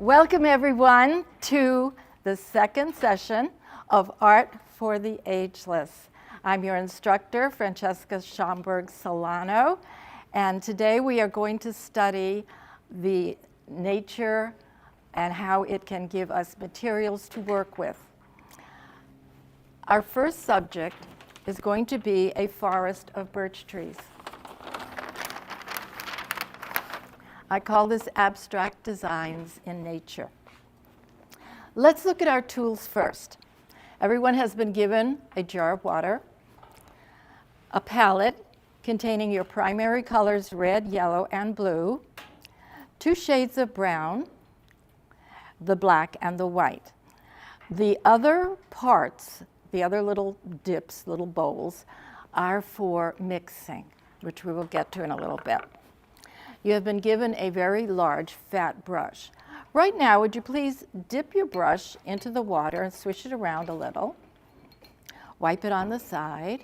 Welcome everyone to the second session of Art for the Ageless. I'm your instructor, Francesca Schomberg-Solano, and today we are going to study the nature and how it can give us materials to work with. Our first subject is going to be a forest of birch trees. I call this abstract designs in nature. Let's look at our tools first. Everyone has been given a jar of water, a palette containing your primary colors, red, yellow, and blue, 2 shades of brown, the black and the white. The other parts, the other little dips, little bowls, are for mixing, which we will get to in a little bit. You have been given a very large, fat brush. Right now, would you please dip your brush into the water and swish it around a little. Wipe it on the side.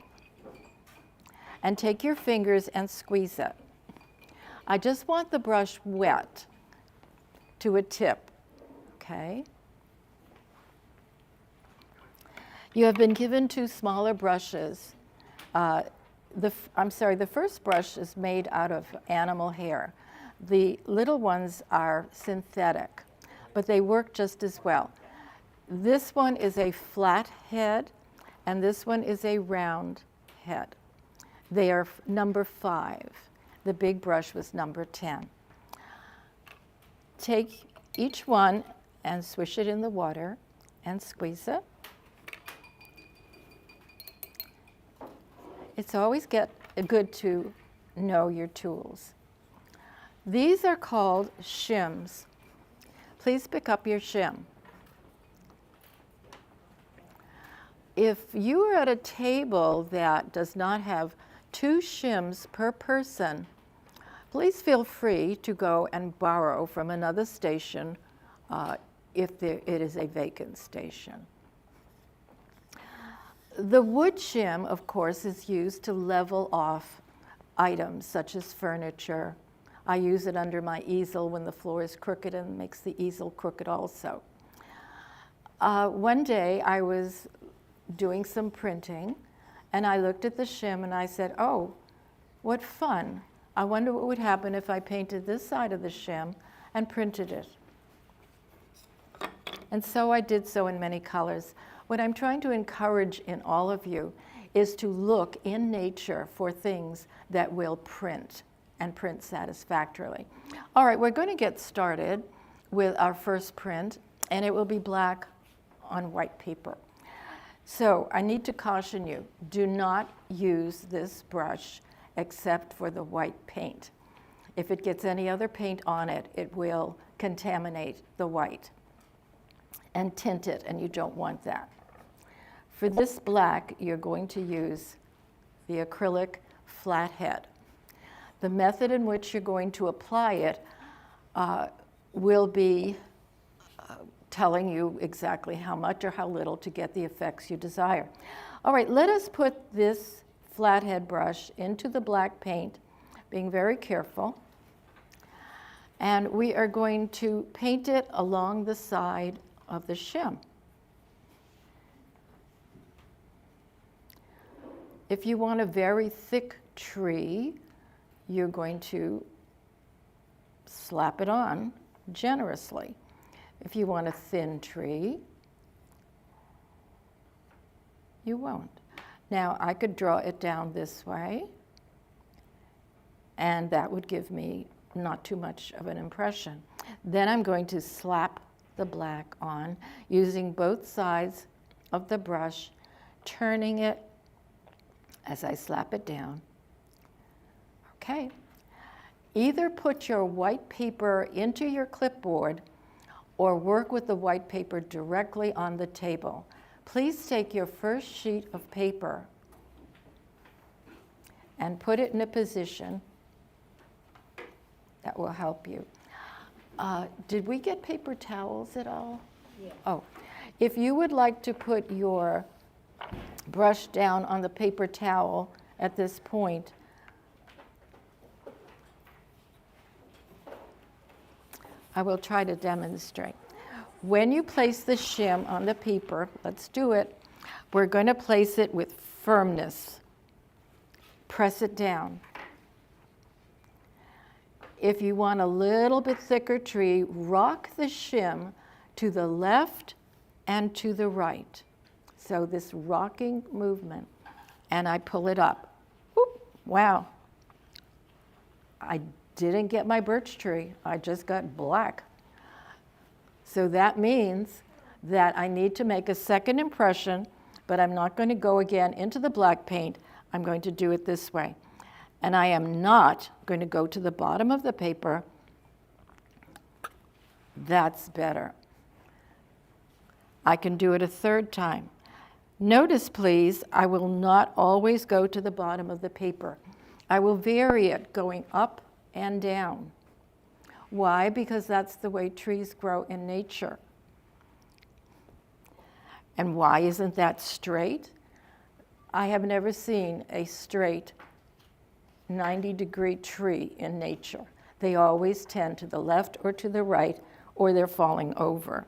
And take your fingers and squeeze it. I just want the brush wet to a tip, okay? You have been given 2 smaller brushes. The first brush is made out of animal hair. The little ones are synthetic, but they work just as well. This one is a flat head, and this one is a round head. They are number 5. The big brush was number 10. Take each one and swish it in the water and squeeze it. It's always good to know your tools. These are called shims. Please pick up your shim. If you are at a table that does not have 2 shims per person, please feel free to go and borrow from another station if it is a vacant station. The wood shim, of course, is used to level off items such as furniture. I use it under my easel when the floor is crooked and makes the easel crooked also. One day I was doing some printing and I looked at the shim and I said, oh, what fun. I wonder what would happen if I painted this side of the shim and printed it. And so I did so in many colors. What I'm trying to encourage in all of you is to look in nature for things that will print and print satisfactorily. All right, we're going to get started with our first print, and it will be black on white paper. So I need to caution you, do not use this brush except for the white paint. If it gets any other paint on it, it will contaminate the white and tint it, and you don't want that. For this black, you're going to use the acrylic flathead. The method in which you're going to apply it will be telling you exactly how much or how little to get the effects you desire. All right, let us put this flathead brush into the black paint, being very careful. And we are going to paint it along the side of the shim. If you want a very thick tree, you're going to slap it on generously. If you want a thin tree, you won't. Now, I could draw it down this way, and that would give me not too much of an impression. Then I'm going to slap the black on using both sides of the brush, turning it as I slap it down. Okay. Either put your white paper into your clipboard or work with the white paper directly on the table. Please take your first sheet of paper and put it in a position that will help you. Did we get paper towels at all? Yeah. Oh, if you would like to put your brush down on the paper towel at this point, I will try to demonstrate. When you place the shim on the paper, let's do it, we're going to place it with firmness. Press it down. If you want a little bit thicker tree, rock the shim to the left and to the right. So this rocking movement, and I pull it up. Whoop, wow. I didn't get my birch tree, I just got black. So that means that I need to make a second impression, but I'm not going to go again into the black paint. I'm going to do it this way. And I am not going to go to the bottom of the paper. That's better. I can do it a third time. Notice, please, I will not always go to the bottom of the paper. I will vary it going up and down. Why? Because that's the way trees grow in nature. And why isn't that straight? I have never seen a straight 90-degree tree in nature. They always tend to the left or to the right, or they're falling over.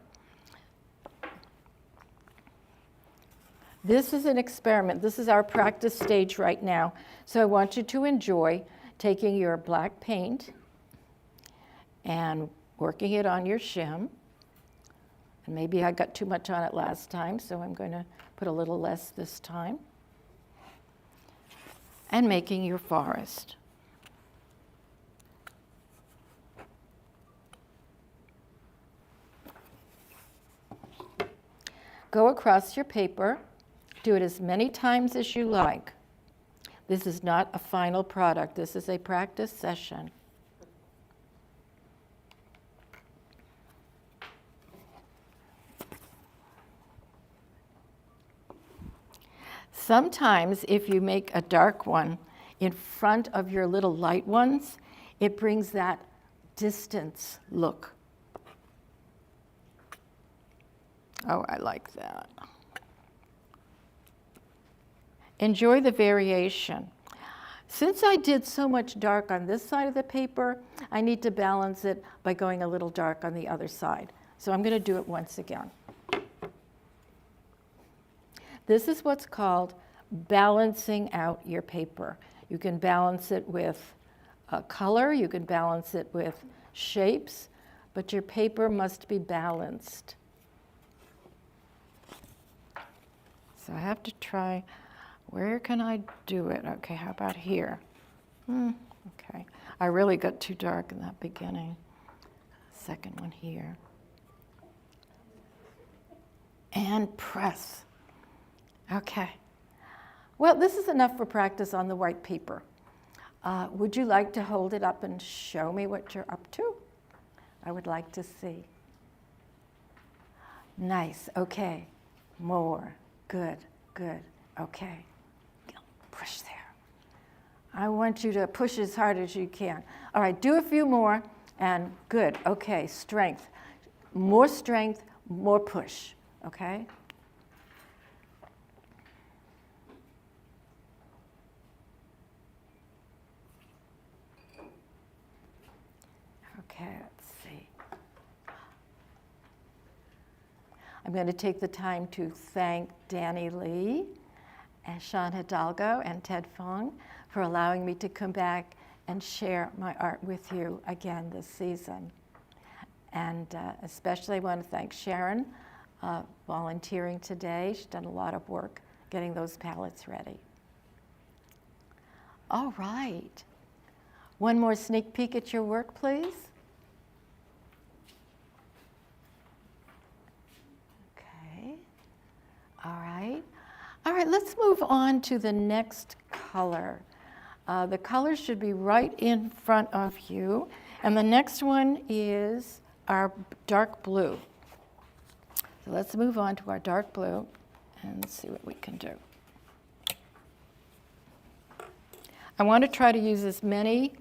This is an experiment. This is our practice stage right now. So I want you to enjoy taking your black paint and working it on your shim. And maybe I got too much on it last time, so I'm going to put a little less this time. And making your forest. Go across your paper. Do it as many times as you like. This is not a final product. This is a practice session. Sometimes if you make a dark one in front of your little light ones, it brings that distance look. Oh, I like that. Enjoy the variation. Since I did so much dark on this side of the paper, I need to balance it by going a little dark on the other side. So I'm going to do it once again. This is what's called balancing out your paper. You can balance it with color, you can balance it with shapes, but your paper must be balanced. So I have to try, where can I do it? Okay, how about here? Okay, I really got too dark in that beginning. Second one here. And press. Okay. Well, this is enough for practice on the white paper. Would you like to hold it up and show me what you're up to? I would like to see. Nice. Okay. More. Good. Good. Okay. Push there. I want you to push as hard as you can. All right. Do a few more. And good. Okay. Strength. More strength, more push. Okay? Okay, let's see. I'm going to take the time to thank Danny Lee and Sean Hidalgo and Ted Fong for allowing me to come back and share my art with you again this season. And especially I want to thank Sharon volunteering today. She's done a lot of work getting those palettes ready. All right. One more sneak peek at your work, please. All right. All right, let's move on to the next color. The color should be right in front of you. And the next one is our dark blue. So let's move on to our dark blue and see what we can do. I want to try to use as many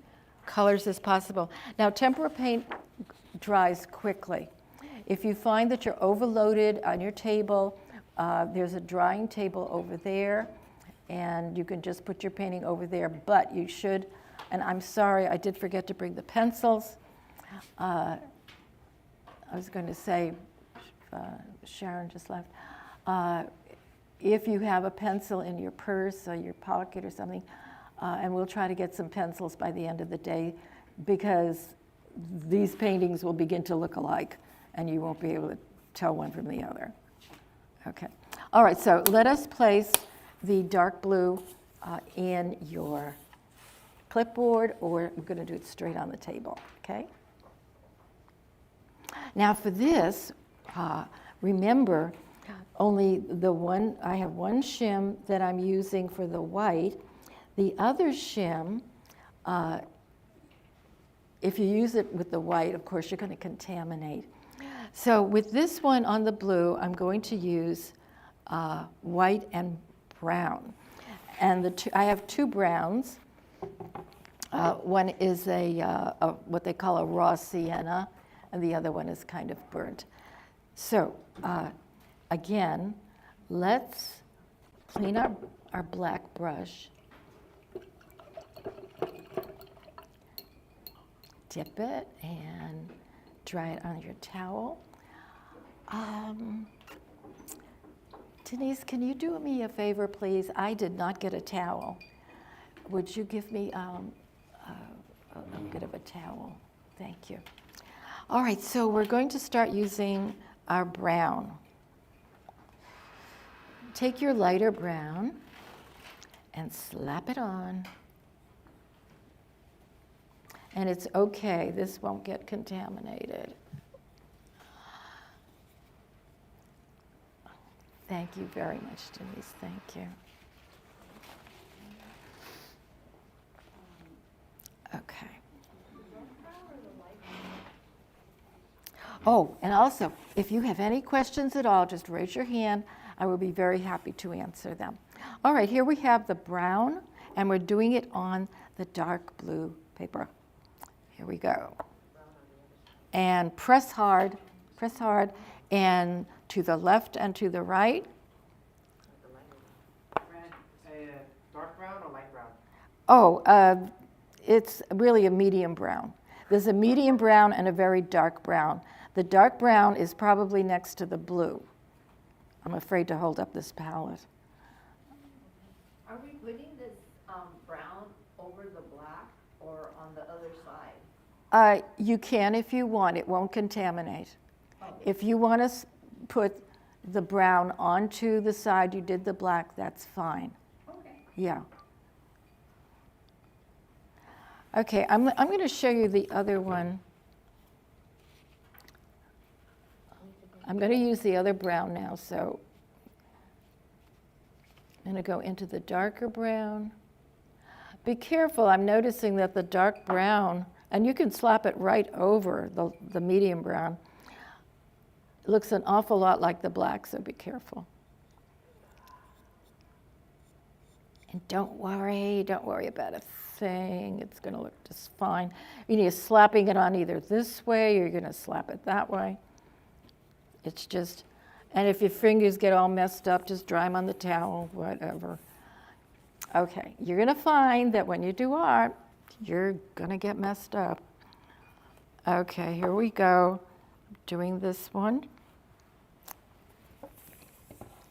colors as possible. Now, tempera paint dries quickly. If you find that you're overloaded on your table, there's a drying table over there, and you can just put your painting over there, but you should, and I'm sorry, I did forget to bring the pencils. I was going to say, Sharon just left, if you have a pencil in your purse or your pocket or something, and we'll try to get some pencils by the end of the day, because these paintings will begin to look alike and you won't be able to tell one from the other. Okay. All right, so let us place the dark blue in your clipboard, or I'm going to do it straight on the table, okay? Now for this, remember, only I have one shim that I'm using for the white. The other shim, if you use it with the white, of course, you're going to contaminate. So with this one on the blue, I'm going to use white and brown. And I have two browns. One is what they call a raw sienna, and the other one is kind of burnt. So again, let's clean our black brush. Dip it and dry it on your towel. Denise, can you do me a favor, please? I did not get a towel. Would you give me a bit of a towel? Thank you. All right, so we're going to start using our brown. Take your lighter brown and slap it on. And it's okay, this won't get contaminated. Thank you very much, Denise, thank you. Okay. Oh, and also, if you have any questions at all, just raise your hand. I will be very happy to answer them. All right, here we have the brown, and we're doing it on the dark blue paper. Here we go. And press hard, and to the left and to the right. Dark brown or light brown? Oh, it's really a medium brown. There's a medium brown and a very dark brown. The dark brown is probably next to the blue. I'm afraid to hold up this palette. Are we putting this brown over the black or on the other side? You can if you want. It won't contaminate. Oh. If you want to put the brown onto the side you did the black, that's fine. Okay. Yeah. Okay, I'm going to show you the other one. I'm going to use the other brown now, so I'm going to go into the darker brown. Be careful, I'm noticing that the dark brown, and you can slap it right over the medium brown, it looks an awful lot like the black, so be careful. And don't worry about a thing. It's going to look just fine. You're slapping it on either this way or you're going to slap it that way. It's just, and if your fingers get all messed up, just dry them on the towel, whatever. Okay, you're going to find that when you do art, you're going to get messed up. Okay, here we go. I'm doing this one.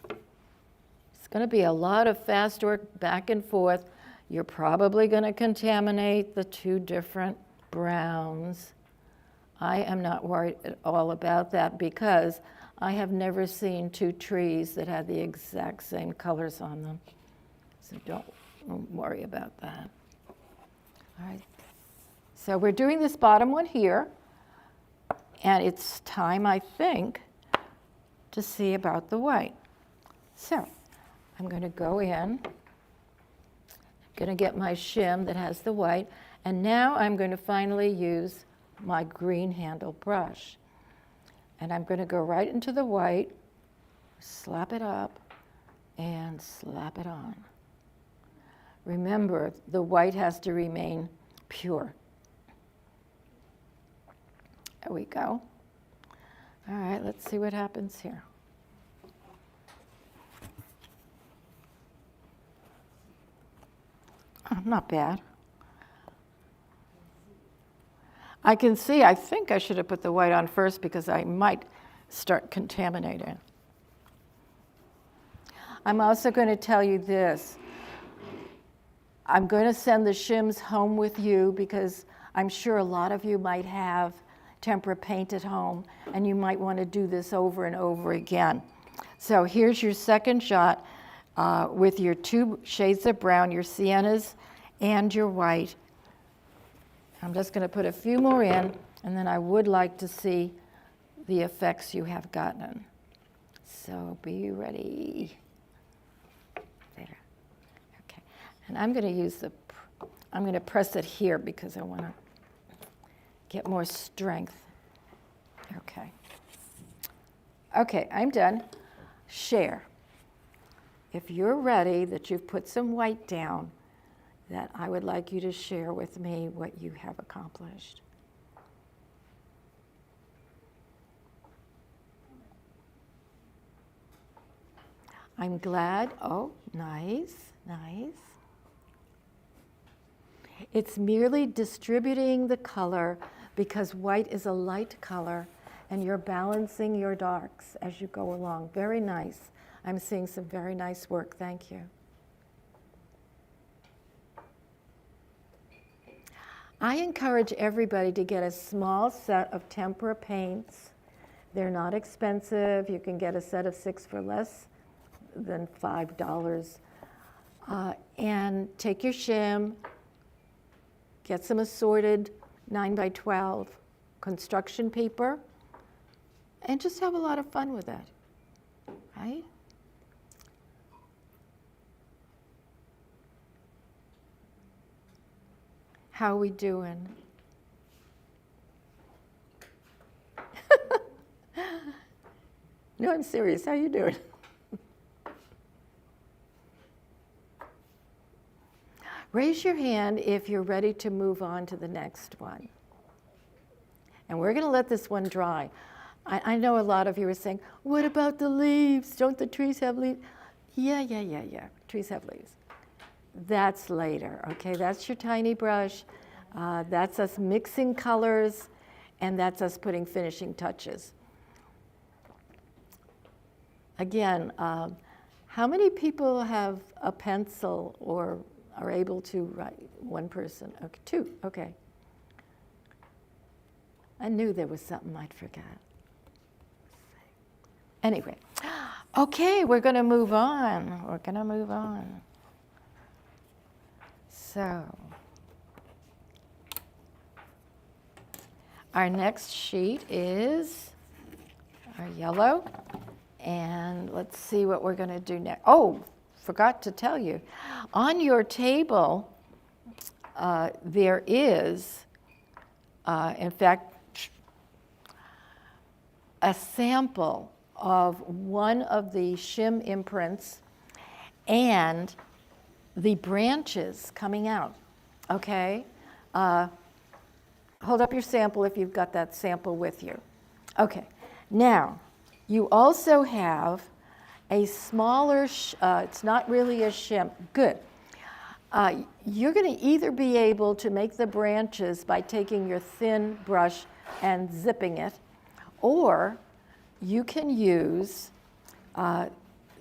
It's going to be a lot of fast work back and forth. You're probably going to contaminate the two different browns. I am not worried at all about that because I have never seen two trees that had the exact same colors on them. So don't worry about that. All right. So we're doing this bottom one here, and it's time, I think, to see about the white. So I'm going to go in, going to get my shim that has the white, and now I'm going to finally use my green handle brush. And I'm going to go right into the white, slap it up, and slap it on. Remember, the white has to remain pure. There we go. All right, let's see what happens here. Oh, not bad. I can see, I think I should have put the white on first because I might start contaminating. I'm also going to tell you this. I'm going to send the shims home with you because I'm sure a lot of you might have tempera paint at home and you might want to do this over and over again. So here's your second shot with your 2 shades of brown, your siennas and your white. I'm just going to put a few more in, and then I would like to see the effects you have gotten. So be ready. There. Okay. And I'm going to use I'm going to press it here because I want to get more strength. Okay. Okay, I'm done. Share. If you're ready, that you've put some white down, that I would like you to share with me what you have accomplished. I'm glad. Oh, nice, nice. It's merely distributing the color because white is a light color and you're balancing your darks as you go along. Very nice. I'm seeing some very nice work. Thank you. I encourage everybody to get a small set of tempera paints. They're not expensive. You can get a set of 6 for less than $5. And take your shim, get some assorted 9x12 construction paper, and just have a lot of fun with it, right? How are we doing? No, I'm serious. How are you doing? Raise your hand if you're ready to move on to the next one. And we're going to let this one dry. I know a lot of you are saying, what about the leaves? Don't the trees have leaves? Yeah. Trees have leaves. That's later, okay? That's your tiny brush. That's us mixing colors, and that's us putting finishing touches. Again, how many people have a pencil or are able to write? One person. Okay, 2. Okay. I knew there was something I'd forgot. Anyway, okay, we're going to move on. We're going to move on. So, our next sheet is our yellow. And let's see what we're going to do next. Oh, forgot to tell you. On your table, there is, in fact, a sample of one of the shim imprints and the branches coming out, okay? Hold up your sample if you've got that sample with you. Okay, now, you also have a smaller, it's not really a shim, good. You're going to either be able to make the branches by taking your thin brush and zipping it, or you can use the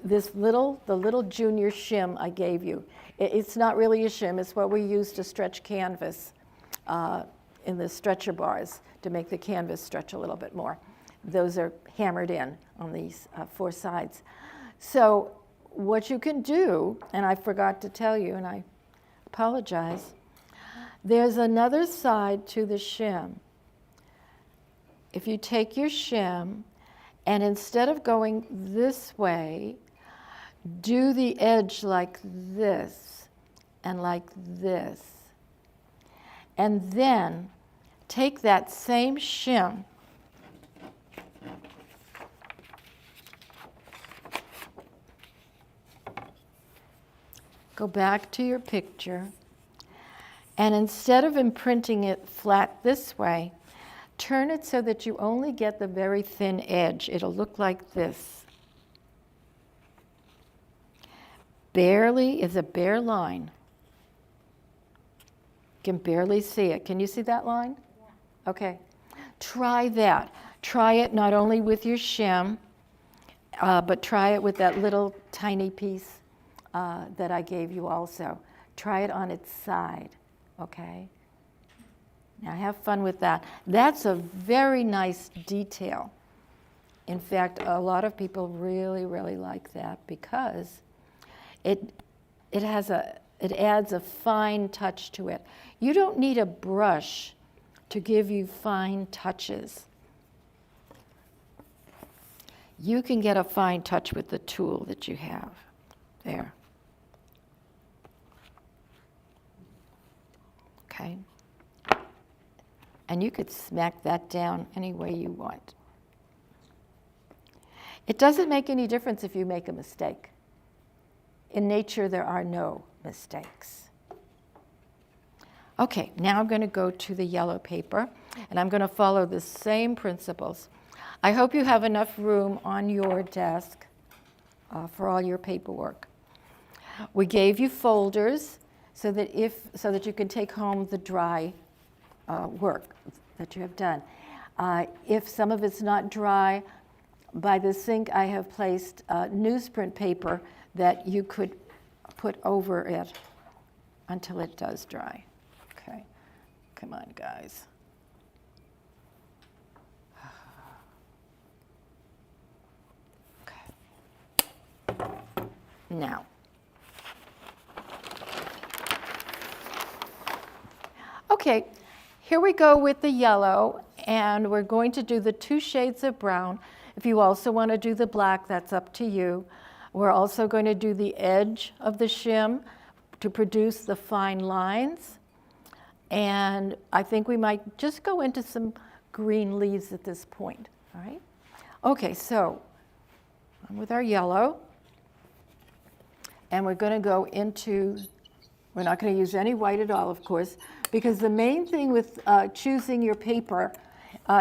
little junior shim I gave you. It's not really a shim, it's what we use to stretch canvas in the stretcher bars to make the canvas stretch a little bit more. Those are hammered in on these 4 sides. So what you can do, and I forgot to tell you, and I apologize, there's another side to the shim. If you take your shim, and instead of going this way, do the edge like this, and like this. And then take that same shim go back to your picture, and instead of imprinting it flat this way, turn it so that you only get the very thin edge. It'll look like this. Barely is a bare line. You can barely see it. Can you see that line? Okay, try that. Try it not only with your shim, but try it with that little tiny piece that I gave you also. Try it on its side, okay? Now have fun with that. That's a very nice detail. In fact, a lot of people really, really like that because it adds a fine touch to it. You don't need a brush to give you fine touches. You can get a fine touch with the tool that you have. There. Okay. And you could smack that down any way you want. It doesn't make any difference if you make a mistake. In nature, there are no mistakes. Okay, now I'm going to go to the yellow paper, and I'm going to follow the same principles. I hope you have enough room on your desk for all your paperwork. We gave you folders so that you can take home the dry work that you have done. If some of it's not dry, by the sink I have placed newsprint paper that you could put over it until it does dry. Okay, come on, guys. Okay. Now, okay, here we go with the yellow, and we're going to do the 2 shades of brown. If you also want to do the black, that's up to you. We're also going to do the edge of the shim to produce the fine lines. And I think we might just go into some green leaves at this point, all right? Okay, so with our yellow, and we're going to go into, we're not going to use any white at all, of course, because the main thing with choosing your paper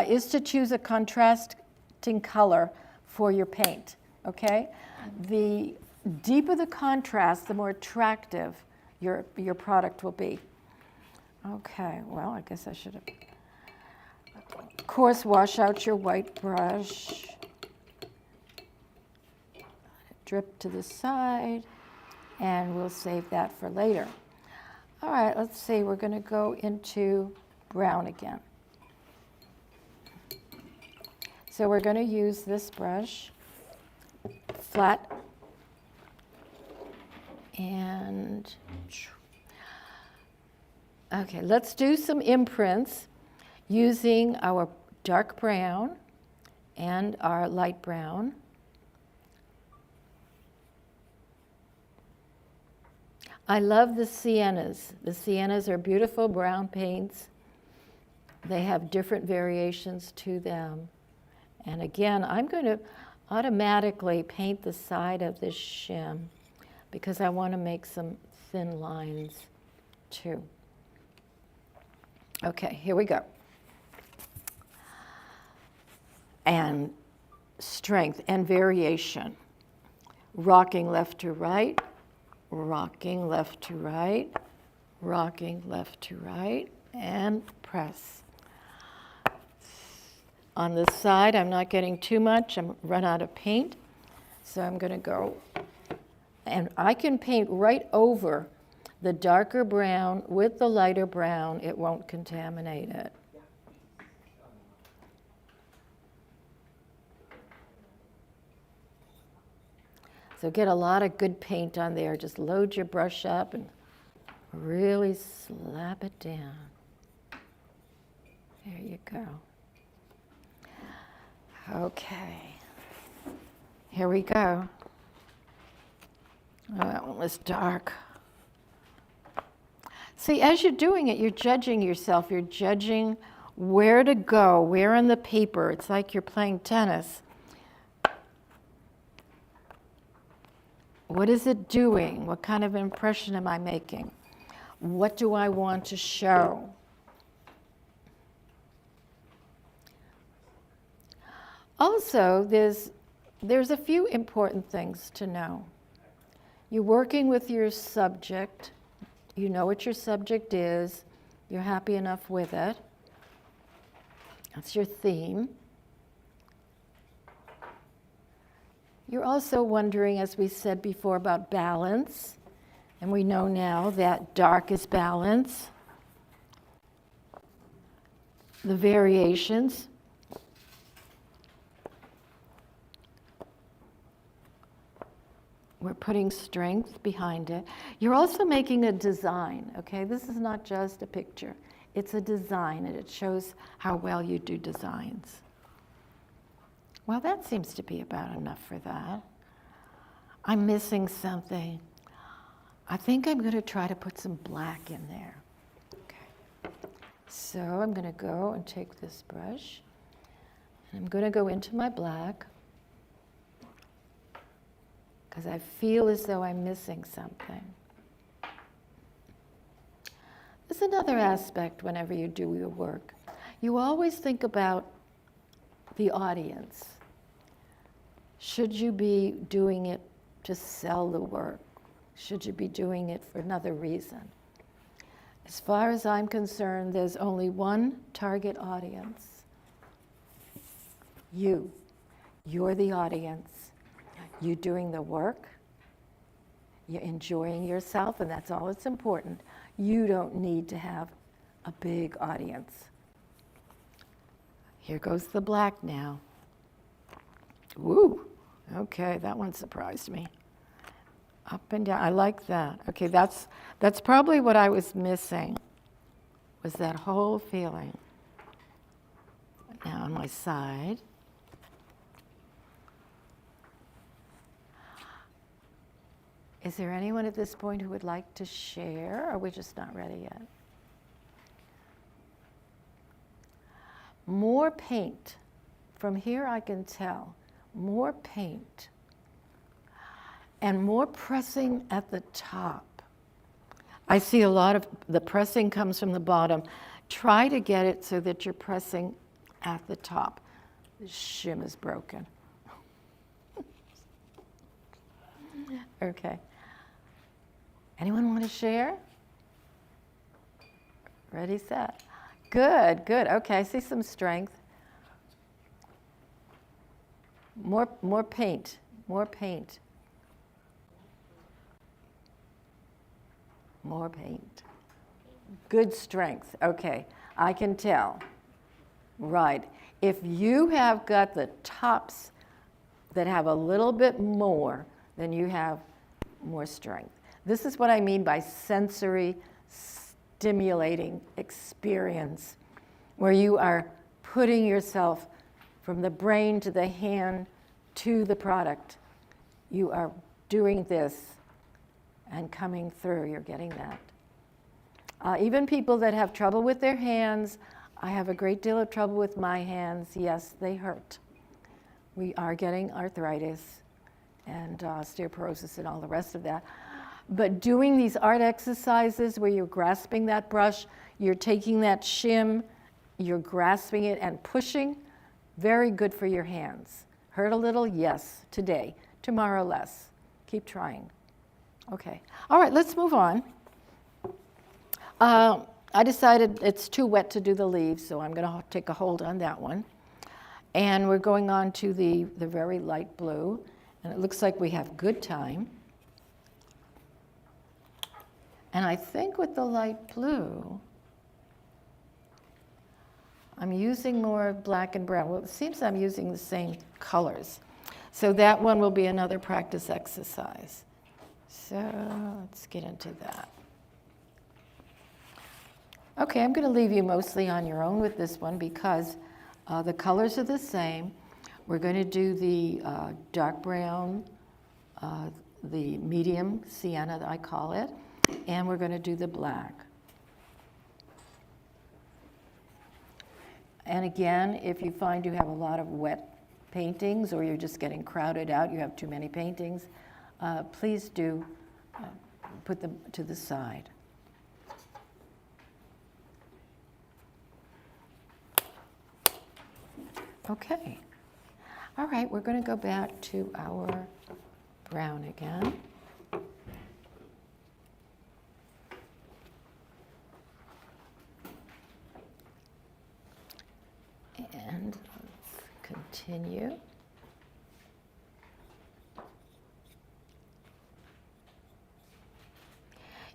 is to choose a contrasting color for your paint, okay? The deeper the contrast, the more attractive your product will be. Okay, well, I guess I should have. Of course, wash out your white brush. Drip to the side, and we'll save that for later. All right, let's see, we're going to go into brown again. So we're going to use this brush, flat, and okay, let's do some imprints using our dark brown and our light brown. I love the siennas. The siennas are beautiful brown paints. They have different variations to them. And again, I'm going to automatically paint the side of this shim because I want to make some thin lines too. Okay, here we go. And strength and variation. Rocking left to right, rocking left to right, rocking left to right, and press. On this side, I'm not getting too much. I'm run out of paint. So I'm going to go, and I can paint right over the darker brown with the lighter brown. It won't contaminate it. So get a lot of good paint on there. Just load your brush up and really slap it down. There you go. Okay. Here we go. Oh, that one was dark. See, as you're doing it, you're judging yourself. You're judging where to go, where on the paper. It's like you're playing tennis. What is it doing? What kind of impression am I making? What do I want to show? Also, there's a few important things to know. You're working with your subject. You know what your subject is. You're happy enough with it. That's your theme. You're also wondering, as we said before, about balance. And we know now that dark is balance. The variations. We're putting strength behind it. You're also making a design, okay? This is not just a picture. It's a design, and it shows how well you do designs. Well, that seems to be about enough for that. I'm missing something. I think I'm going to try to put some black in there. Okay. So I'm going to go and take this brush, and I'm going to go into my black, because I feel as though I'm missing something. There's another aspect whenever you do your work. You always think about the audience. Should you be doing it to sell the work? Should you be doing it for another reason? As far as I'm concerned, there's only one target audience. You. You're the audience. You're doing the work. You're enjoying yourself, and that's all that's important. You don't need to have a big audience. Here goes the black now. Woo! Okay, that one surprised me. Up and down, I like that. Okay, that's probably what I was missing, was that whole feeling. Now on my side. Is there anyone at this point who would like to share, or are we just not ready yet? More paint. From here I can tell. More paint. And more pressing at the top. I see a lot of the pressing comes from the bottom. Try to get it so that you're pressing at the top. The shim is broken. Okay. Anyone want to share? Ready, set. Good, good. Okay, I see some strength. More paint, more paint. More paint. Good strength. Okay, I can tell. Right. If you have got the tops that have a little bit more, then you have more strength. This is what I mean by sensory stimulating experience, where you are putting yourself from the brain to the hand to the product. You are doing this and coming through. You're getting that. Even people that have trouble with their hands, I have a great deal of trouble with my hands. Yes, they hurt. We are getting arthritis and osteoporosis and all the rest of that. But doing these art exercises where you're grasping that brush, you're taking that shim, you're grasping it and pushing, very good for your hands. Hurt a little? Yes, today. Tomorrow less. Keep trying. Okay. All right, let's move on. I decided it's too wet to do the leaves, so I'm going to take a hold on that one. And we're going on to the very light blue. And it looks like we have good time. And I think with the light blue, I'm using more black and brown. Well, it seems I'm using the same colors. So that one will be another practice exercise. So let's get into that. Okay, I'm going to leave you mostly on your own with this one because the colors are the same. We're going to do the dark brown, the medium sienna, I call it, and we're going to do the black. And again, if you find you have a lot of wet paintings or you're just getting crowded out, you have too many paintings, please do put them to the side. Okay. All right, we're going to go back to our brown again. continue.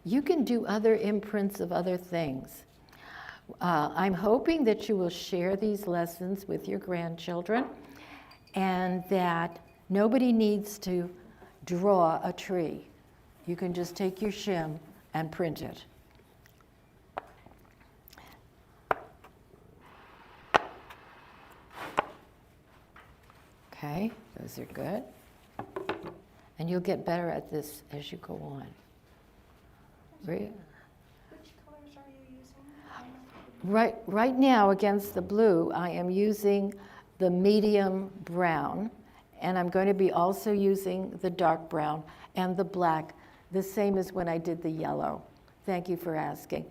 You can do other imprints of other things. I'm hoping that you will share these lessons with your grandchildren and that nobody needs to draw a tree. You can just take your shim and print it. Okay, those are good. And you'll get better at this as you go on. Which colors are you using? Right now, against the blue, I am using the medium brown, and I'm going to be also using the dark brown and the black, the same as when I did the yellow. Thank you for asking.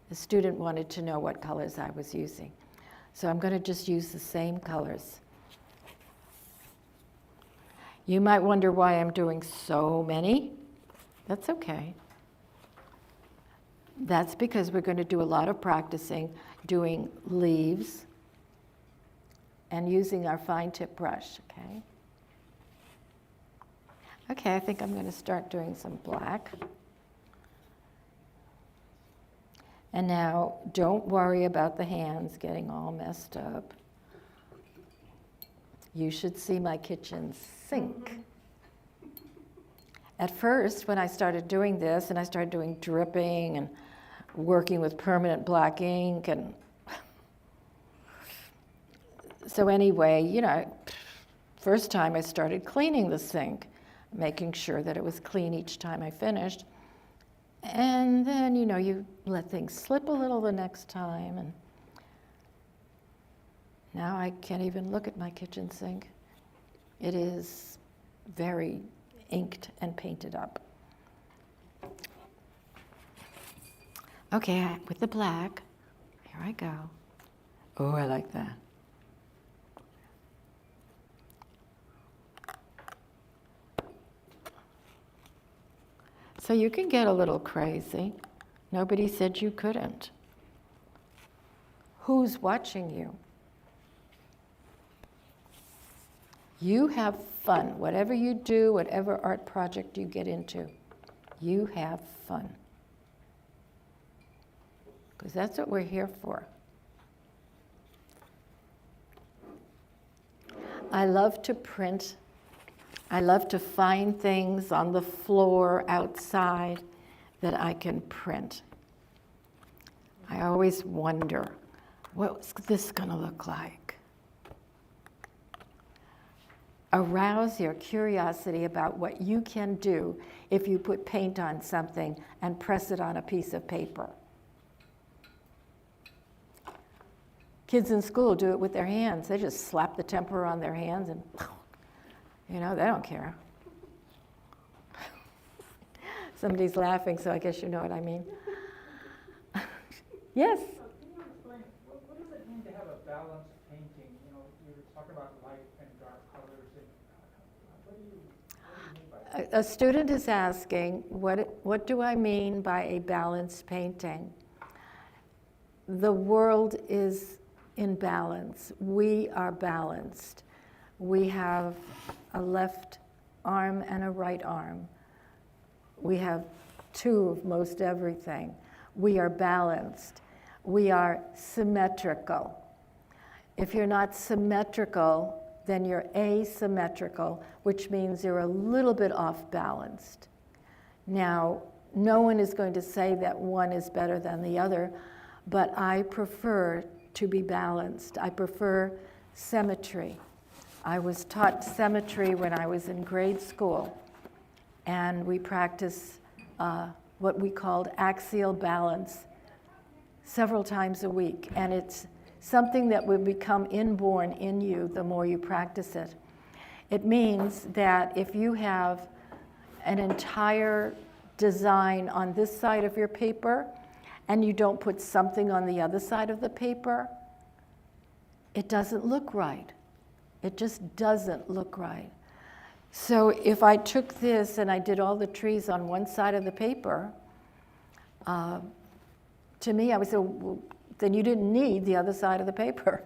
The student wanted to know what colors I was using. So I'm going to just use the same colors. You might wonder why I'm doing so many. That's okay. That's because we're going to do a lot of practicing doing leaves and using our fine tip brush, okay? Okay, I think I'm going to start doing some black. And now, don't worry about the hands getting all messed up. You should see my kitchen sink. At first, when I started doing this, and I started doing dripping and working with permanent black ink, and so anyway, you know, first time I started cleaning the sink, making sure that it was clean each time I finished. And then, you know, you let things slip a little the next time, and now I can't even look at my kitchen sink. It is very inked and painted up. Okay, with the black, here I go. Oh, I like that. So you can get a little crazy. Nobody said you couldn't. Who's watching you? You have fun. Whatever you do, whatever art project you get into, you have fun. Because that's what we're here for. I love to print. I love to find things on the floor outside that I can print. I always wonder, what's this going to look like? Arouse your curiosity about what you can do if you put paint on something and press it on a piece of paper. Kids in school do it with their hands. They just slap the tempera on their hands and, you know, they don't care. Somebody's laughing, so I guess you know what I mean. Yes? Can you explain, what does it mean to have a balanced painting? You know, you were talking about light and dark colors. And what do you mean by that? A student is asking, what do I mean by a balanced painting? The world is in balance. We are balanced. We have a left arm and a right arm. We have two of most everything. We are balanced. We are symmetrical. If you're not symmetrical, then you're asymmetrical, which means you're a little bit off balanced. Now, no one is going to say that one is better than the other, but I prefer to be balanced. I prefer symmetry. I was taught symmetry when I was in grade school, and we practiced what we called axial balance several times a week, and it's something that will become inborn in you the more you practice it. It means that if you have an entire design on this side of your paper and you don't put something on the other side of the paper, it doesn't look right. It just doesn't look right. So if I took this and I did all the trees on one side of the paper, to me, I would say, well, then you didn't need the other side of the paper.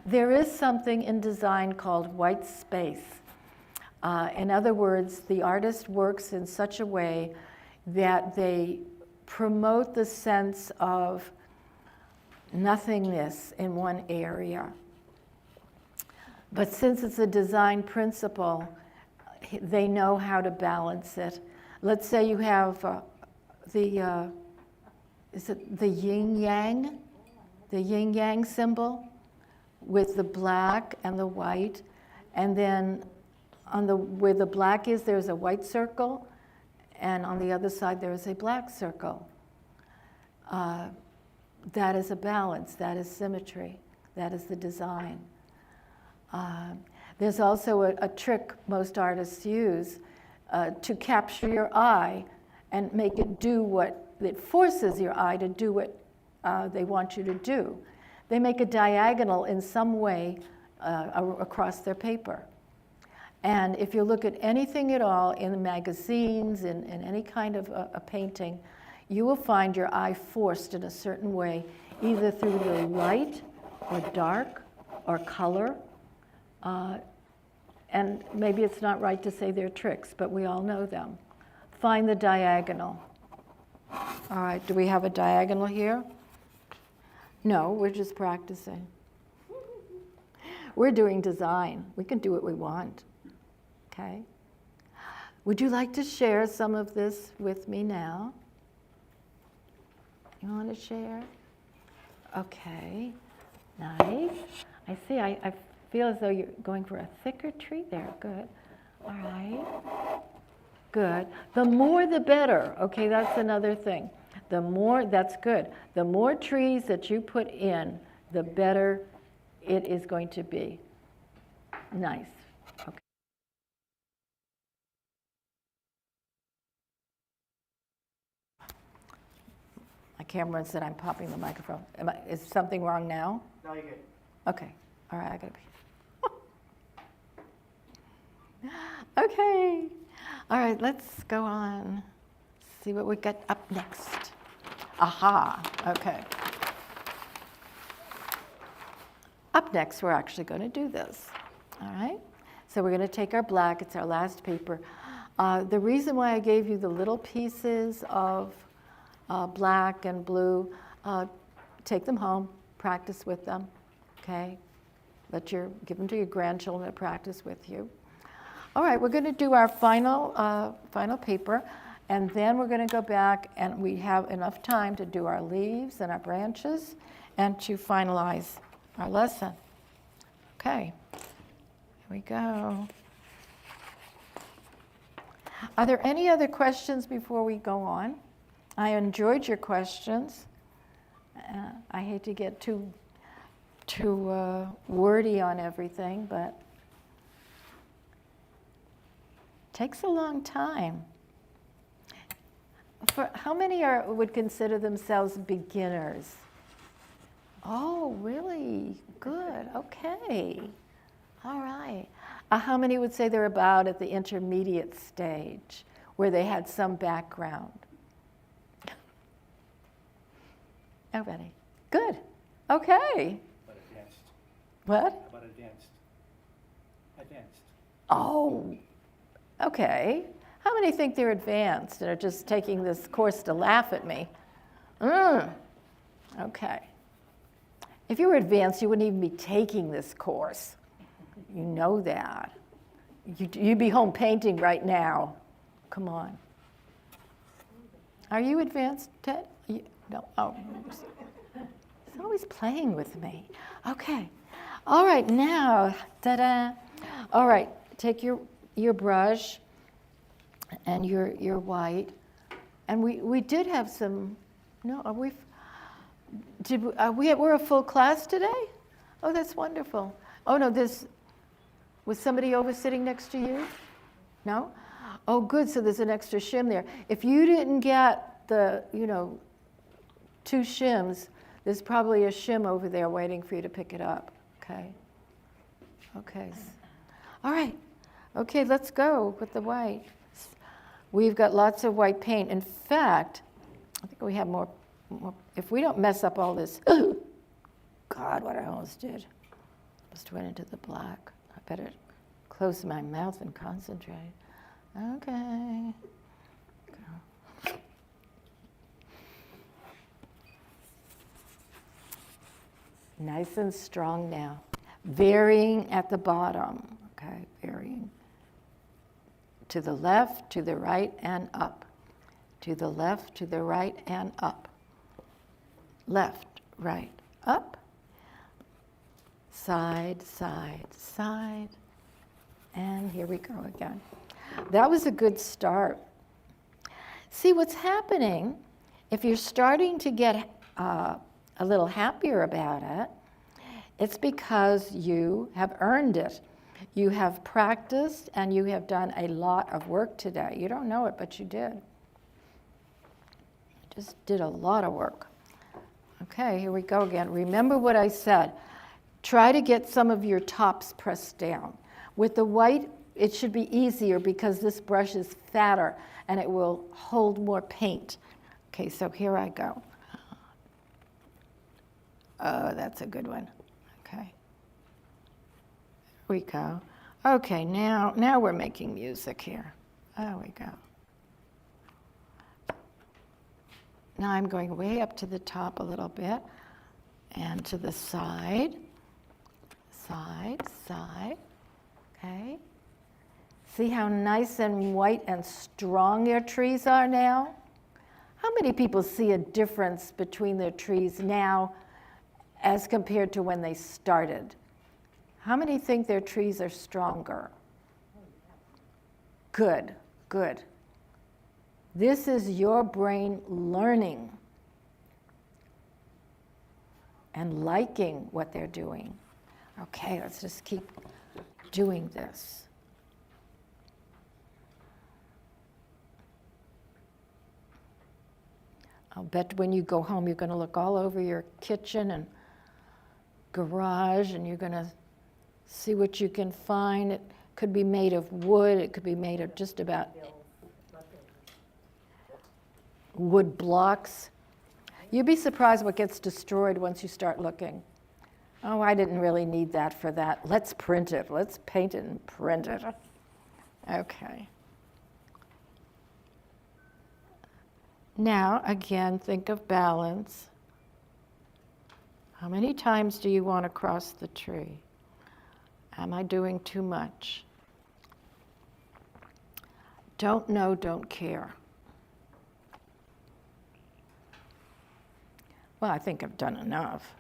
There is something in design called white space. In other words, the artist works in such a way that they promote the sense of nothingness in one area. But since it's a design principle, they know how to balance it. Let's say you have is it the yin-yang? The yin-yang symbol with the black and the white. And then where the black is, there's a white circle. And on the other side, there is a black circle. That is a balance. That is symmetry. That is the design. There's also a trick most artists use to capture your eye and make it do what, it forces your eye to do what they want you to do. They make a diagonal in some way across their paper. And if you look at anything at all in the magazines, in any kind of a painting, you will find your eye forced in a certain way, either through the light or dark or color. And maybe it's not right to say they're tricks, but we all know them. Find the diagonal. All right, do we have a diagonal here? No, we're just practicing. We're doing design. We can do what we want. Okay? Would you like to share some of this with me now? You want to share? Okay, nice. I see, I feel as though you're going for a thicker tree there. Good. All right. Good. The more the better. Okay, that's another thing. The more, that's good. The more trees that you put in, the better it is going to be. Nice. Okay. My camera said I'm popping the microphone. Is something wrong now? No, you're good. Okay. All right, I gotta be. Okay. All right, let's go on. See what we got up next. Aha. Okay. Up next, we're actually going to do this. All right. So we're going to take our black. It's our last paper. The reason why I gave you the little pieces of black and blue, take them home, practice with them. Okay. Give them to your grandchildren to practice with you. All right, we're going to do our final paper, and then we're going to go back, and we have enough time to do our leaves and our branches and to finalize our lesson. Okay, here we go. Are there any other questions before we go on? I enjoyed your questions. I hate to get too wordy on everything, but it takes a long time. How many would consider themselves beginners? Oh, really? Good. Okay. All right. How many would say they're about at the intermediate stage, where they had some background? Nobody. Good. Okay. But advanced. What? But advanced. Advanced. Oh, okay. How many think they're advanced and are just taking this course to laugh at me? Okay. If you were advanced, you wouldn't even be taking this course. You know that. You'd be home painting right now. Come on. Are you advanced, Ted? No. Oh. He's always playing with me. Okay. All right, now, ta-da. All right, take your brush and your white. And we did have some, no, we're a full class today? Oh, that's wonderful. Oh, no, was somebody over sitting next to you? No? Oh, good, so there's an extra shim there. If you didn't get the, 2 shims, there's probably a shim over there waiting for you to pick it up, okay? Okay. All right. Okay, let's go with the white. We've got lots of white paint. In fact, I think we have more if we don't mess up all this, God, what I almost did. Just went into the black. I better close my mouth and concentrate. Okay. Nice and strong now. Varying at the bottom. Okay, varying. To the left, to the right, and up. To the left, to the right, and up. Left, right, up. Side, side, side. And here we go again. That was a good start. See, what's happening, if you're starting to get a little happier about it, it's because you have earned it. You have practiced and you have done a lot of work today. You don't know it, but you did. You just did a lot of work. Okay, here we go again. Remember what I said. Try to get some of your tops pressed down. With the white, it should be easier because this brush is fatter and it will hold more paint. Okay, so here I go. Oh, that's a good one. Okay. Here we go. Okay, now we're making music here. There we go. Now I'm going way up to the top a little bit and to the side, side, side. Okay. See how nice and white and strong your trees are now? How many people see a difference between their trees now as compared to when they started? How many think their trees are stronger? Good, good. This is your brain learning and liking what they're doing. Okay, let's just keep doing this. I'll bet when you go home, you're going to look all over your kitchen and garage, and you're going to see what you can find. It could be made of wood. It could be made of just about wood blocks. You'd be surprised what gets destroyed once you start looking. Oh, I didn't really need that for that. Let's print it. Let's paint it and print it. Okay. Now, again, think of balance. How many times do you want to cross the tree? Am I doing too much? Don't know, don't care. Well, I think I've done enough.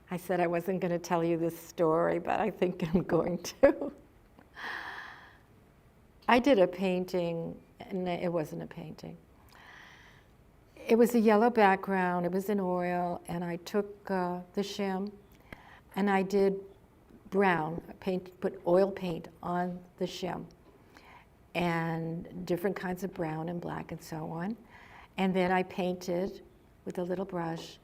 I said I wasn't going to tell you this story, but I think I'm going to. I did a painting, and it wasn't a painting. It was a yellow background, it was in oil, and I took the shim, and I did brown, put oil paint on the shim, and different kinds of brown and black and so on. And then I painted with a little brush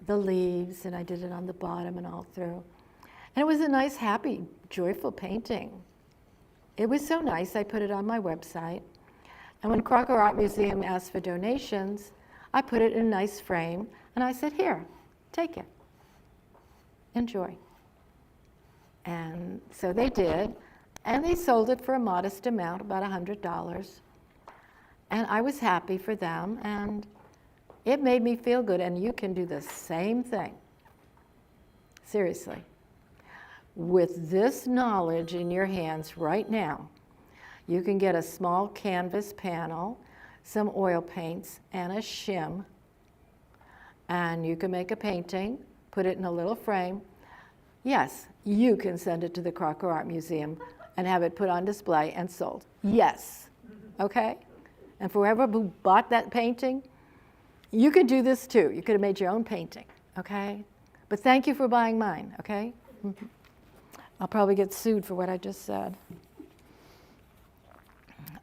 the leaves, and I did it on the bottom and all through. And it was a nice, happy, joyful painting. It was so nice, I put it on my website. And when Crocker Art Museum asked for donations, I put it in a nice frame, and I said, here, take it. Enjoy. And so they did, and they sold it for a modest amount, about $100. And I was happy for them, and it made me feel good, and you can do the same thing. Seriously. With this knowledge in your hands right now, you can get a small canvas panel, some oil paints, and a shim, and you can make a painting, put it in a little frame. Yes, you can send it to the Crocker Art Museum and have it put on display and sold. Yes, okay? And for whoever who bought that painting, you could do this too. You could have made your own painting, okay? But thank you for buying mine, okay? I'll probably get sued for what I just said.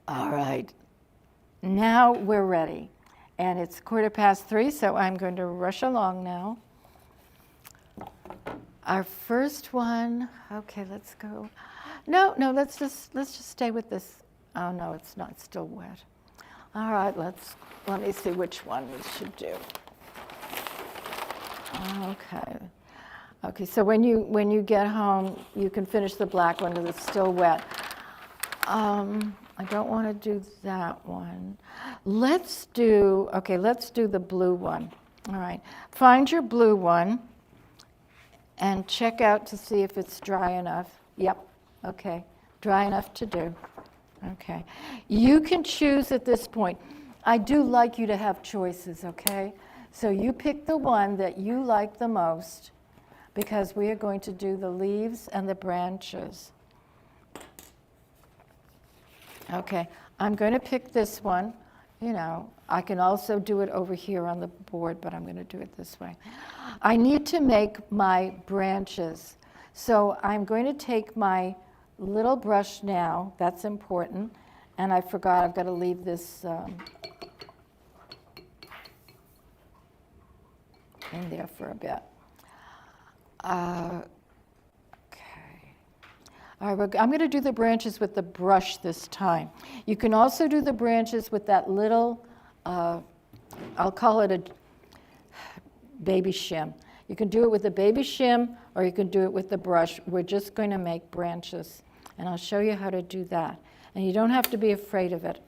All right. Now we're ready. And it's 3:15, so I'm going to rush along now. Our first one, okay, let's go. No, let's just stay with this. Oh no, it's not, it's still wet. All right, let me see which one we should do. Okay. Okay, so when you get home, you can finish the black one because it's still wet. I don't want to do that one. Let's do the blue one. All right, find your blue one and check out to see if it's dry enough. Yep, okay, dry enough to do. Okay, you can choose at this point. I do like you to have choices, okay? So you pick the one that you like the most because we are going to do the leaves and the branches. Okay, I'm going to pick this one. You know, I can also do it over here on the board, but I'm going to do it this way. I need to make my branches. So I'm going to take my little brush now. That's important. And I forgot, I've got to leave this in there for a bit. All right, I'm going to do the branches with the brush this time. You can also do the branches with that little, I'll call it a baby shim. You can do it with a baby shim or you can do it with the brush. We're just going to make branches, and I'll show you how to do that. And you don't have to be afraid of it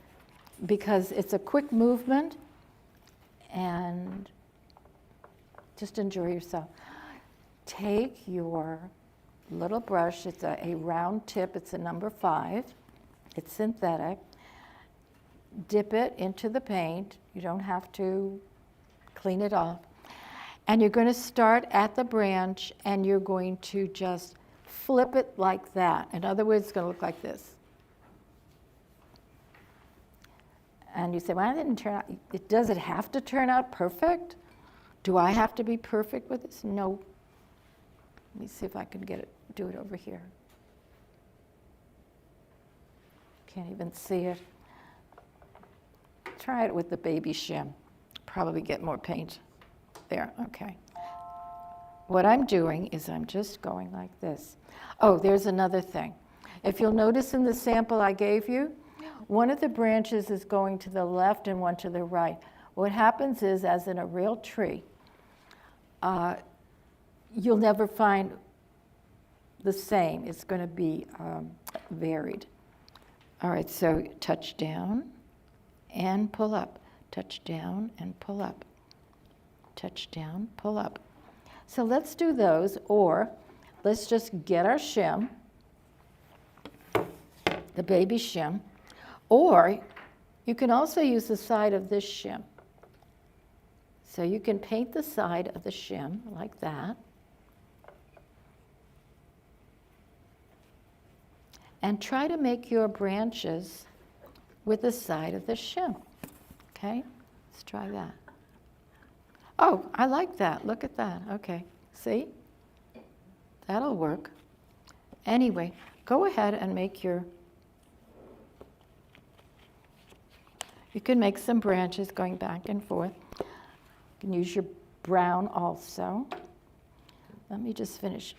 because it's a quick movement, and just enjoy yourself. Take your little brush, it's a round tip, it's a number 5, it's synthetic. Dip it into the paint, you don't have to clean it off. And you're going to start at the branch and you're going to just flip it like that. In other words, it's going to look like this. And you say, well, it didn't turn out, does it have to turn out perfect? Do I have to be perfect with this? No. Let me see if I can do it over here. Can't even see it. Try it with the baby shim. Probably get more paint. There, okay. What I'm doing is I'm just going like this. Oh, there's another thing. If you'll notice in the sample I gave you, one of the branches is going to the left and one to the right. What happens is, as in a real tree, you'll never find the same. It's going to be varied. All right, so touch down and pull up. Touch down and pull up. Touch down, pull up. So let's do those, or let's just get our shim, the baby shim, or you can also use the side of this shim. So you can paint the side of the shim like that. And try to make your branches with the side of the shim. Okay, let's try that. Oh, I like that. Look at that. Okay, see? That'll work. Anyway, go ahead and make your, you can make some branches going back and forth. You can use your brown also. Let me just finish.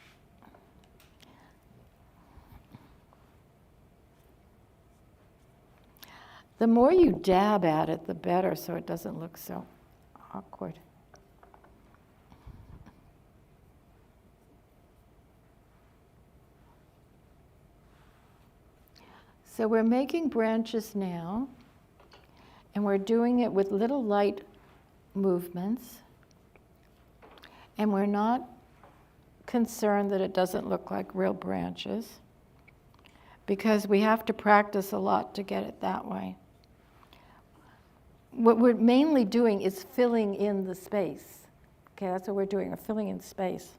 The more you dab at it, the better, so it doesn't look so awkward. So we're making branches now, and we're doing it with little light movements, and we're not concerned that it doesn't look like real branches, because we have to practice a lot to get it that way. What we're mainly doing is filling in the space. Okay, that's what we're doing, we're filling in space.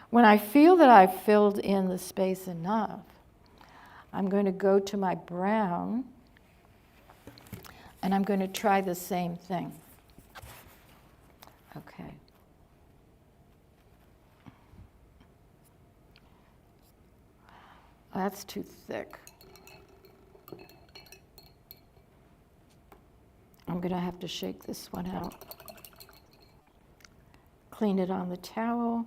When I feel that I've filled in the space enough, I'm going to go to my brown, and I'm going to try the same thing. Okay. That's too thick. I'm going to have to shake this one out. Clean it on the towel.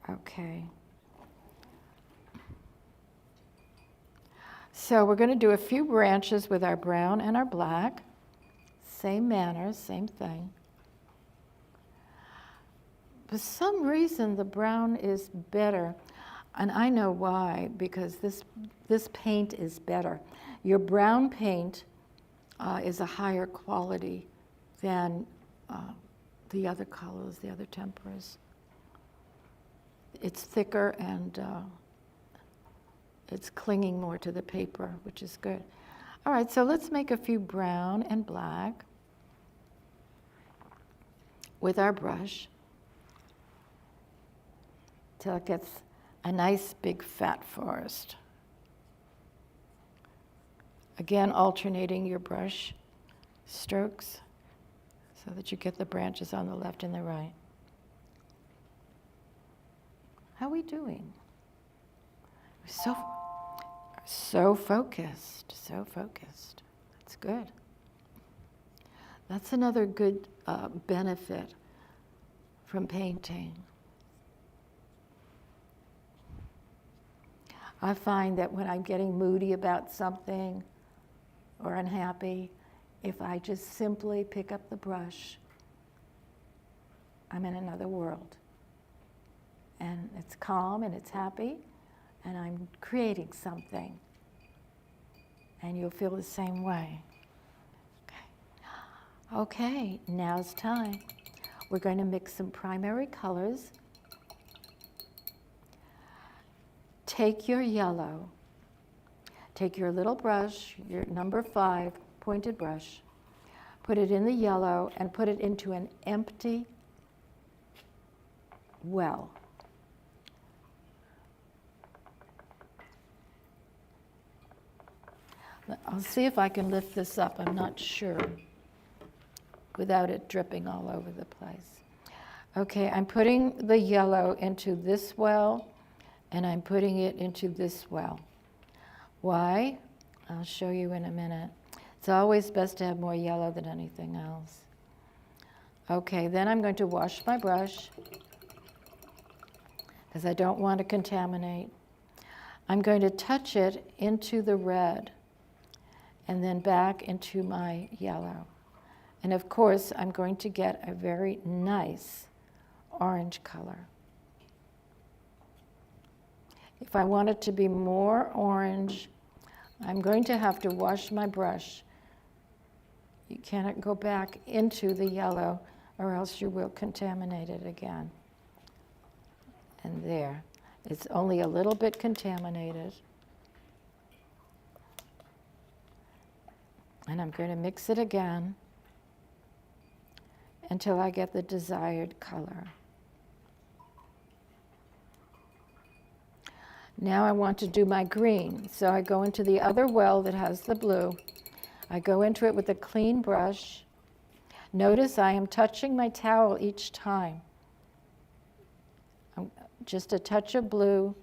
Okay. So we're going to do a few branches with our brown and our black. Same manner, same thing. For some reason, the brown is better, and I know why, because this paint is better. Your brown paint is a higher quality than the other colors, the other temperas. It's thicker and it's clinging more to the paper, which is good. All right, so let's make a few brown and black with our brush till it gets a nice big fat forest. Again, alternating your brush strokes so that you get the branches on the left and the right. How are we doing? So focused, so focused. That's good. That's another good benefit from painting. I find that when I'm getting moody about something or unhappy, if I just simply pick up the brush, I'm in another world. And it's calm and it's happy, and I'm creating something. And you'll feel the same way. Okay, now's time. We're going to mix some primary colors. Take your yellow. Take your little brush, your number 5 pointed brush. Put it in the yellow and put it into an empty well. I'll see if I can lift this up, I'm not sure, without it dripping all over the place. Okay, I'm putting the yellow into this well, and I'm putting it into this well. Why? I'll show you in a minute. It's always best to have more yellow than anything else. Okay, then I'm going to wash my brush, because I don't want to contaminate. I'm going to touch it into the red, and then back into my yellow. And of course, I'm going to get a very nice orange color. If I want it to be more orange, I'm going to have to wash my brush. You cannot go back into the yellow, or else you will contaminate it again. And there, it's only a little bit contaminated. And I'm going to mix it again until I get the desired color. Now I want to do my green. So I go into the other well that has the blue. I go into it with a clean brush. Notice I am touching my towel each time. Just a touch of blue,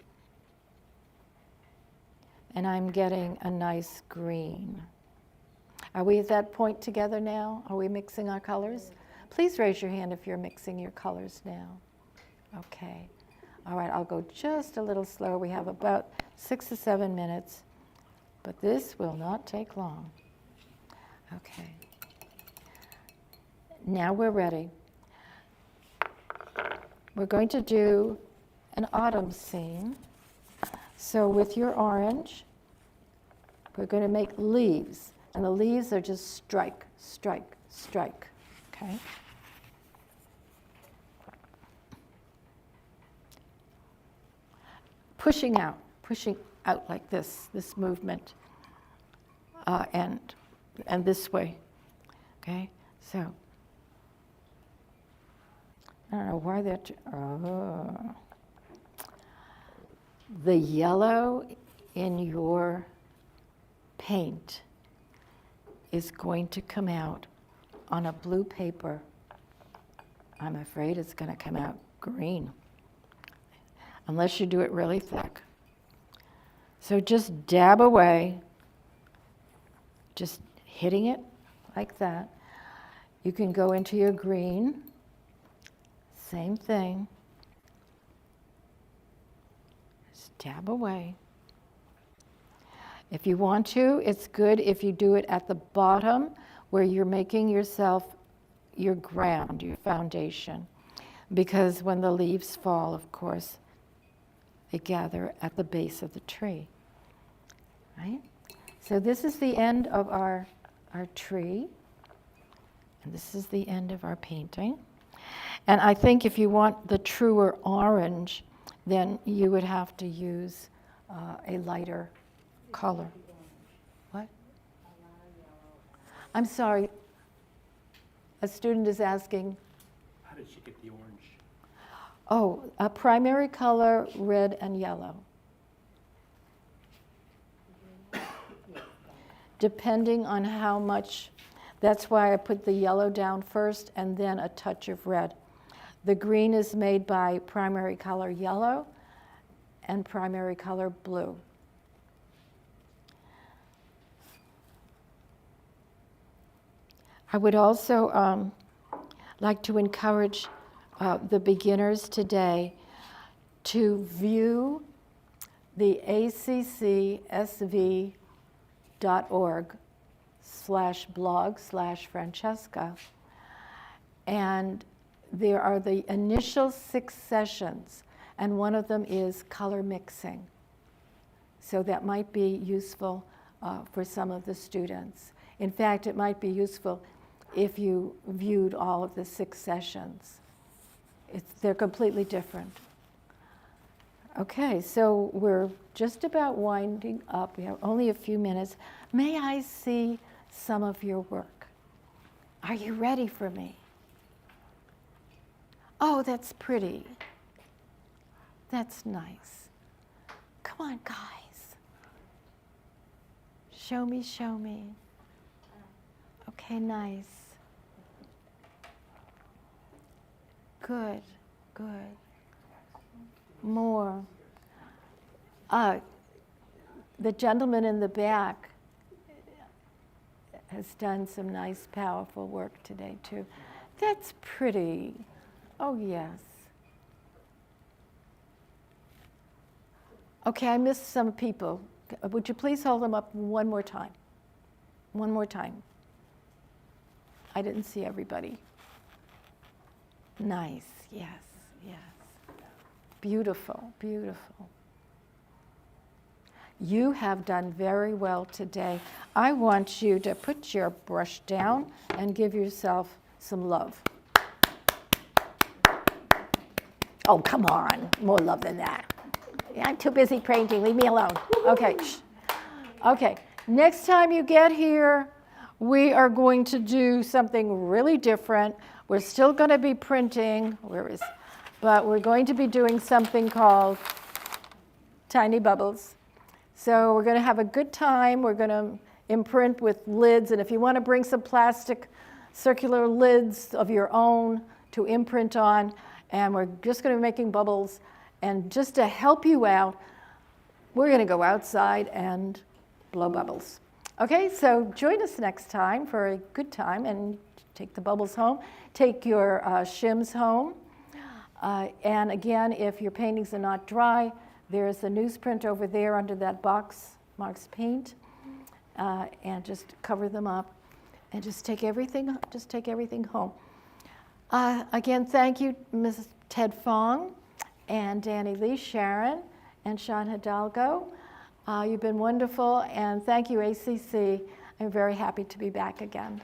and I'm getting a nice green. Are we at that point together now? Are we mixing our colors? Please raise your hand if you're mixing your colors now. Okay. All right, I'll go just a little slower. We have about 6 to 7 minutes, but this will not take long. Okay. Now we're ready. We're going to do an autumn scene. So with your orange, we're going to make leaves. And the leaves are just strike, strike, strike, okay? Pushing out like this movement, and this way, okay? So, I don't know why that, the yellow in your paint is going to come out on a blue paper. I'm afraid it's going to come out green, unless you do it really thick. So just dab away, just hitting it like that. You can go into your green, same thing. Just dab away. If you want to, it's good if you do it at the bottom where you're making yourself your ground, your foundation. Because when the leaves fall, of course, they gather at the base of the tree. Right? So this is the end of our tree. And this is the end of our painting. And I think if you want the truer orange, then you would have to use a lighter color. What? I'm sorry. A student is asking. How did she get the orange? Oh, a primary color, red and yellow. Depending on how much, that's why I put the yellow down first and then a touch of red. The green is made by primary color yellow and primary color blue. I would also like to encourage the beginners today to view the acc.org/blog/Francesca. And there are the initial 6 sessions, and one of them is color mixing. So that might be useful for some of the students. In fact, it might be useful if you viewed all of the 6 sessions. They're completely different. Okay, so we're just about winding up. We have only a few minutes. May I see some of your work? Are you ready for me? Oh, that's pretty. That's nice. Come on, guys. Show me, show me. Okay, nice. Good, good. More. The gentleman in the back has done some nice, powerful work today, too. That's pretty. Oh, yes. Okay, I missed some people. Would you please hold them up one more time? One more time. I didn't see everybody. Nice, yes, yes. Beautiful, beautiful. You have done very well today. I want you to put your brush down and give yourself some love. Oh, come on, more love than that. I'm too busy painting, leave me alone. Okay, okay, next time you get here, we are going to do something really different. We're still going to be printing, but we're going to be doing something called Tiny Bubbles. So we're going to have a good time. We're going to imprint with lids, and if you want to bring some plastic circular lids of your own to imprint on, and we're just going to be making bubbles. And just to help you out, we're going to go outside and blow bubbles. Okay, so join us next time for a good time and take the bubbles home. Take your shims home. And again, if your paintings are not dry, there's a newsprint over there under that box, marks paint. And just cover them up and just take everything home. Again, thank you, Mrs. Ted Fong and Danny Lee, Sharon, and Sean Hidalgo. You've been wonderful, and thank you, ACC. I'm very happy to be back again.